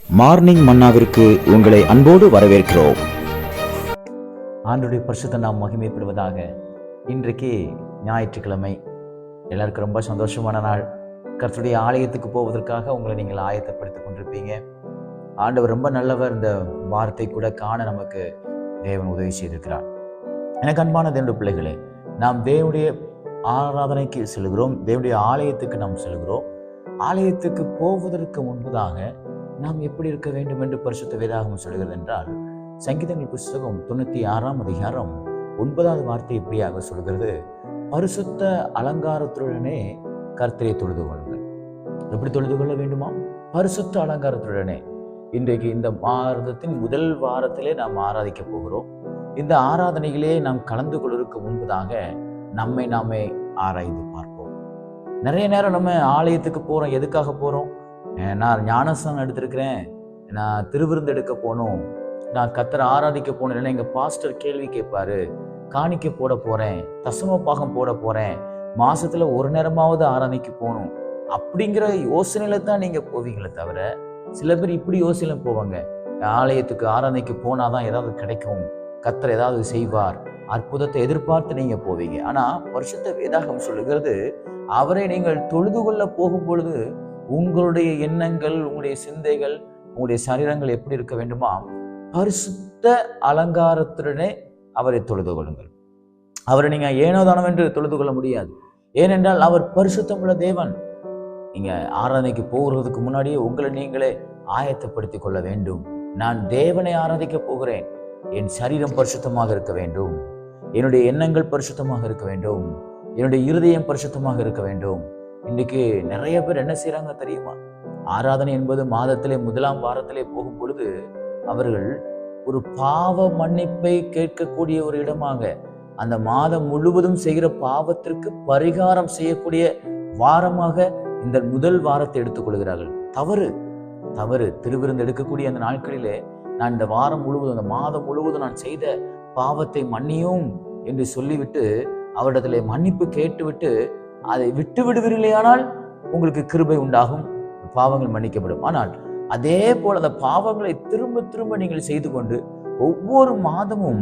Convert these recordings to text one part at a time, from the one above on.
Morning மன்னாவிற்கு உங்களை அன்போடு வரவேற்கிறோம். ஆண்டவருடைய பரிசுத்த நாம் மகிமைப்படுவதாக. இன்றைக்கு ஞாயிற்றுக்கிழமை, எல்லாருக்கும் ரொம்ப சந்தோஷமான நாள். கர்த்தருடைய ஆலயத்துக்கு போவதற்காக உங்களை நீங்கள் ஆயத்தப்படுத்திக் கொண்டிருப்பீங்க. ஆண்டவர் ரொம்ப நல்லவர். இந்த வார்த்தை கூட காண நமக்கு தேவன் உதவி செய்திருக்கிறார். எனக்கு அன்பான தேவனுடைய பிள்ளைகளே, நாம் தேவனுடைய ஆராதனைக்கு செல்கிறோம், தேவனுடைய ஆலயத்துக்கு நாம் செல்கிறோம். ஆலயத்துக்கு போவதற்கு முன்பதாக நாம் எப்படி இருக்க வேண்டும் என்று பரிசுத்த வேதாகமம் சொல்கிறது என்றால், சங்கீதங்கள் புஸ்தகம் 96ஆம் அதிகாரம் 9வது வார்த்தை இப்படியாக சொல்கிறது, பரிசுத்த அலங்காரத்துடனே கர்த்தரை தொழுது கொள்ளுங்கள். எப்படி தொழுது கொள்ள வேண்டுமா? பரிசுத்த அலங்காரத்துடனே. இன்றைக்கு இந்த மாதத்தின் முதல் வாரத்திலே நாம் ஆராதிக்க போகிறோம். இந்த ஆராதனைகளே நாம் கலந்து கொள்வதற்கு முன்பதாக நம்மை நாமே ஆராய்ந்து பார்ப்போம். நிறைய நேரம் நம்ம ஆலயத்துக்கு போறோம். எதுக்காக போறோம்? நான் ஞானஸ்தானம் எடுத்திருக்கிறேன், நான் திருவிருந்து எடுக்க போகணும், நான் கர்த்தரை ஆராதிக்க போகணும், இல்லைன்னா எங்கள் பாஸ்டர் கேள்வி கேட்பாரு, காணிக்கை போட போகிறேன், தசம பாகம் போட போகிறேன், மாதத்தில் ஒரு நேரமாவது ஆராதனைக்கு போகணும் அப்படிங்கிற யோசனையில தான் நீங்கள் போவீங்களே தவிர, சில பேர் இப்படி யோசனையில போவாங்க, ஆலயத்துக்கு ஆராதனைக்கு போனாதான் ஏதாவது கிடைக்கும், கர்த்தர் ஏதாவது செய்வார், அற்புதத்தை எதிர்பார்த்து நீங்கள் போவீங்க. ஆனால் பரிசுத்த வேதாகமம் சொல்லுகிறது, அவரை நீங்கள் தொழுது கொள்ள போகும் பொழுது உங்களுடைய எண்ணங்கள், உங்களுடைய சிந்தைகள், உங்களுடைய சரீரங்கள் எப்படி இருக்க வேண்டுமா? பரிசுத்த அலங்காரத்துடனே அவரை தொழுது கொள்ளுங்கள். அவரை நீங்க ஏனோதானம் என்று தொழுது கொள்ள முடியாது. ஏனென்றால் அவர் பரிசுத்தமுள்ள தேவன். நீங்க ஆராதனைக்கு போகிறதுக்கு முன்னாடியே உங்களை நீங்களே ஆயத்தப்படுத்திக் கொள்ள வேண்டும். நான் தேவனை ஆராதிக்க போகிறேன், என் சரீரம் பரிசுத்தமாக இருக்க வேண்டும், என்னுடைய எண்ணங்கள் பரிசுத்தமாக இருக்க வேண்டும், என்னுடைய இருதயம் பரிசுத்தமாக இருக்க வேண்டும். இன்னைக்கு நிறைய பேர் என்ன செய்யறாங்க தெரியுமா? ஆராதனை என்பது மாதத்திலே முதலாம் வாரத்திலே போகும் பொழுது அவர்கள் ஒரு பாவ மன்னிப்பை கேட்கக்கூடிய ஒரு இடமாக, அந்த மாதம் முழுவதும் செய்கிற பாவத்திற்கு பரிகாரம் செய்யக்கூடிய வாரமாக இந்த முதல் வாரத்தை எடுத்துக்கொள்கிறார்கள். தவறு தவறு. திருவிருந்து எடுக்கக்கூடிய அந்த நாட்களிலே, நான் இந்த வாரம் முழுவதும், அந்த மாதம் முழுவதும் நான் செய்த பாவத்தை மன்னியும் என்று சொல்லிவிட்டு அவரிடத்திலே மன்னிப்பு கேட்டுவிட்டு அதை விட்டு விடுவீர்களேயானால் உங்களுக்கு கிருபை உண்டாகும், பாவங்கள் மன்னிக்கப்படும். ஆனால் அதே போல அந்த பாவங்களை திரும்ப திரும்ப நீங்கள் செய்து கொண்டு ஒவ்வொரு மாதமும்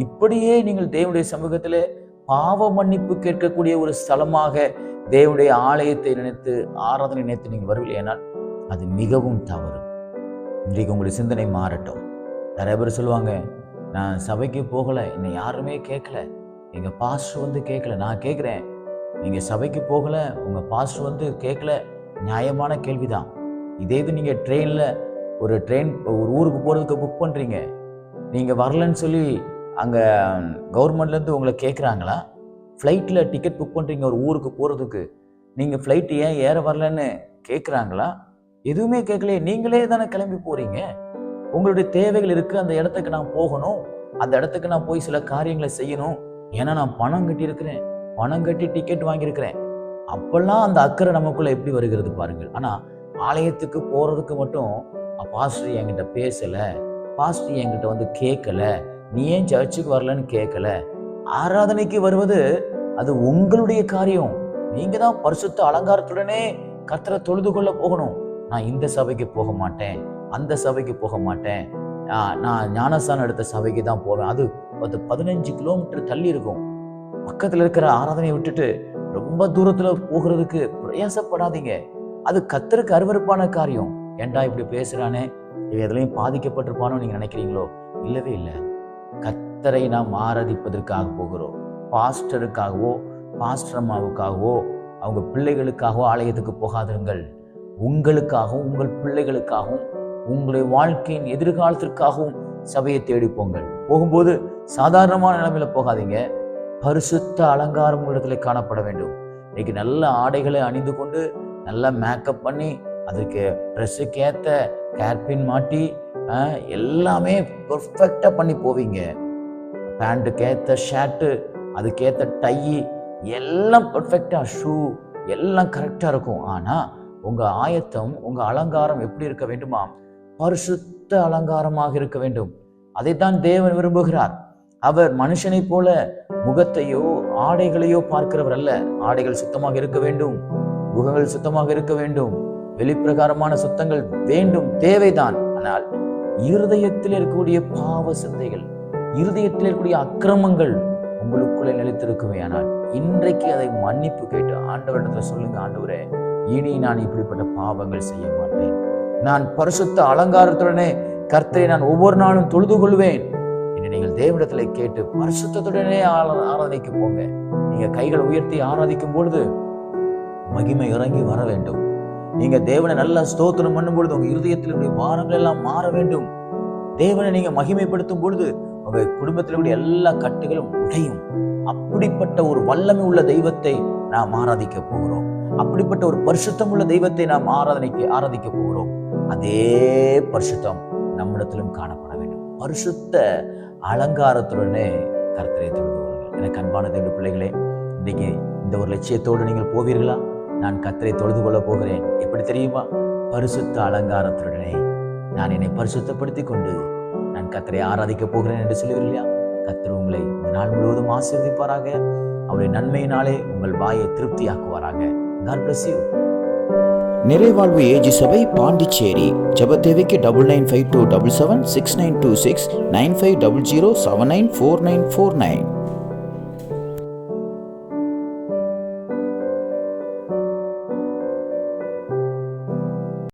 இப்படியே நீங்கள் தேவனுடைய சமூகத்திலே பாவ மன்னிப்பு கேட்கக்கூடிய ஒரு ஸ்தலமாக தேவனுடைய ஆலயத்தை நினைத்து, ஆராதனை நினைத்து நீங்கள் வருவீர்களேயானால் அது மிகவும் தவறு. இன்றைக்கு உங்களுடைய சிந்தனை மாறட்டும். நிறைய பேர் சொல்லுவாங்க, நான் சபைக்கு போகல, என்னை யாருமே கேட்கல, எங்க பாஸ்டர் வந்து கேட்கல. நான் கேட்கிறேன், நீங்க சபைக்கு போகல, உங்க பாஸ்டர் வந்து கேட்கல, நியாயமான கேள்விதான். இதே இது நீங்க ஒரு ஊருக்கு போறதுக்கு புக் பண்றீங்க, நீங்க வரலன்னு சொல்லி அங்க கவர்மெண்ட்ல இருந்து உங்களை கேட்குறாங்களா? ஃப்ளைட்ல டிக்கெட் புக் பண்றீங்க ஒரு ஊருக்கு போறதுக்கு, நீங்க ஃப்ளைட் ஏன் ஏற வரலன்னு கேட்குறாங்களா? எதுவுமே கேட்கலையே, நீங்களே தானே கிளம்பி போறீங்க. உங்களுடைய தேவைகள் இருக்கு, அந்த இடத்துக்கு நான் போகணும், அந்த இடத்துக்கு நான் போய் சில காரியங்களை செய்யணும், ஏன்னா நான் பணம் கட்டி இருக்கிறேன், பணம் கட்டி டிக்கெட் வாங்கியிருக்கிறேன். அப்பெல்லாம் அந்த அக்கறை நமக்குள்ள எப்படி வருகிறது பாருங்கள். ஆனா ஆலயத்துக்கு போறதுக்கு மட்டும் பாஸ்டர் என்கிட்ட பேசல, பாஸ்டர் என்கிட்ட வந்து கேட்கல, நீ ஏன் சர்ச்சுக்கு வரலன்னு கேட்கல. ஆராதனைக்கு வருவது அது உங்களுடைய காரியம். நீங்க தான் பரிசுத்த அலங்காரத்துடனே கர்த்தரை தொழுது கொள்ள போகணும். நான் இந்த சபைக்கு போக மாட்டேன், அந்த சபைக்கு போக மாட்டேன், நான் ஞானஸ்தானம் எடுத்த சபைக்கு தான் போவேன், அது 15 கிலோமீட்டர் தள்ளி இருக்கும், பக்கத்துல இருக்கிற ஆராதனையை விட்டுட்டு ரொம்ப தூரத்துல போகிறதுக்கு பிரயாசப்படாதீங்க. அது கர்த்தருக்கு அருவருப்பான காரியம். ஏண்டா இப்படி பேசுறானே, எதுலையும் பாதிக்கப்பட்டிருப்பானோ நீங்க நினைக்கிறீங்களோ? இல்லவே இல்லை. கர்த்தரை நாம் ஆராதிப்பதற்காக போகிறோம். பாஸ்டருக்காகவோ பாஸ்டர் அம்மாவுக்காகவோ அவங்க பிள்ளைகளுக்காகவோ ஆலயத்துக்கு போகாதீர்கள். உங்களுக்காகவும் உங்கள் பிள்ளைகளுக்காகவும் உங்களுடைய வாழ்க்கையின் எதிர்காலத்திற்காகவும் சபையை தேடி போங்கள். போகும்போது சாதாரணமான நிலைமையில போகாதீங்க, பரிசுத்த அலங்காரம் இடத்துல காணப்பட வேண்டும். இன்னைக்கு நல்ல ஆடைகளை அணிந்து கொண்டு நல்லா மேக்கப் பண்ணி அதுக்கு ட்ரெஸ்ஸுக்கு ஏற்ற கேர்பின் மாட்டி எல்லாமே பெர்ஃபெக்டா பண்ணி போவீங்க. பேண்ட்டுக்கு ஏற்ற ஷர்ட்டு, அதுக்கேற்ற டை, எல்லாம் பெர்ஃபெக்டா, ஷூ எல்லாம் கரெக்டா இருக்கும். ஆனா உங்க ஆயத்தம், உங்க அலங்காரம் எப்படி இருக்க வேண்டுமா? பரிசுத்த அலங்காரமாக இருக்க வேண்டும். அதைத்தான் தேவன் விரும்புகிறார். அவர் மனுஷனை போல முகத்தையோ ஆடைகளையோ பார்க்கிறவர் அல்ல. ஆடைகள் சுத்தமாக இருக்க வேண்டும், முகங்கள் சுத்தமாக இருக்க வேண்டும், வெளிப்பிரகாரமான சுத்தங்கள் வேண்டும், தேவைதான். ஆனால் இருதயத்தில் இருக்கக்கூடிய பாவ சிந்தைகள், இருதயத்தில் இருக்கக்கூடிய அக்கிரமங்கள் உங்களுக்குள்ளே நிலைத்திருக்குமே ஆனால் இன்றைக்கு அதை மன்னிப்பு கேட்டு ஆண்டவரிடத்துல சொல்லுங்க, ஆண்டவரே, இனி நான் இப்படிப்பட்ட பாவங்கள் செய்ய மாட்டேன். நான் பரிசுத்த அலங்காரத்துடனே கர்த்தரை நான் ஒவ்வொரு நாளும் தொழுது கொள்வேன் என்று நீங்கள் தேவனிடத்துல கேட்டு பரிசுத்தத்துடனே ஆராதிக்க போங்க. நீங்க கைகளை உயர்த்தி ஆராதிக்கும் பொழுது மகிமை இறங்கி வர வேண்டும். நீங்க தேவனை நல்லா ஸ்தோத்திரம் பண்ணும் பொழுது உங்க இருதயத்தினுடைய பாரங்கள் எல்லாம் மாற வேண்டும். தேவனை நீங்க மகிமைப்படுத்தும் பொழுது உங்க குடும்பத்தினுடைய எல்லா கட்டுகளும் உடையும். அப்படிப்பட்ட ஒரு வல்லமை உள்ள தெய்வத்தை நாம் ஆராதிக்க போகிறோம். அப்படிப்பட்ட ஒரு பரிசுத்தம் உள்ள தெய்வத்தை நாம் ஆராதிக்க போகிறோம். அதே பரிசுத்தம் நம்மிடத்திலும் காணப்பட வேண்டும். பரிசுத்த அலங்காரத்துடனே கர்த்தரை தொழுது கொள்ளுங்கள். எனக்கு அன்பான தேவ பிள்ளைகளே, இன்னைக்கு இந்த ஒரு லட்சியத்தோடு நீங்கள் போவீர்களா? நான் கர்த்தரை தொழுது கொள்ள போகிறேன். எப்படி தெரியுமா? பரிசுத்த அலங்காரத்துடனே நான் என்னை பரிசுத்தப்படுத்திக் கொண்டு நான் கர்த்தரை ஆராதிக்க போகிறேன் என்று சொல்லுவீர்களா? கர்த்தர் உங்களை இந்த நாள் முழுவதும் ஆசீர்வதிப்பாராக. அவருடைய நன்மையினாலே உங்கள் வாயை திருப்தியாக்குவாராக. God bless you. நிறைவாழ்வு ஏஜி சபை பாண்டிச்சேரி. ஜெபத்தேவைக்கு 9952776926 9500794949.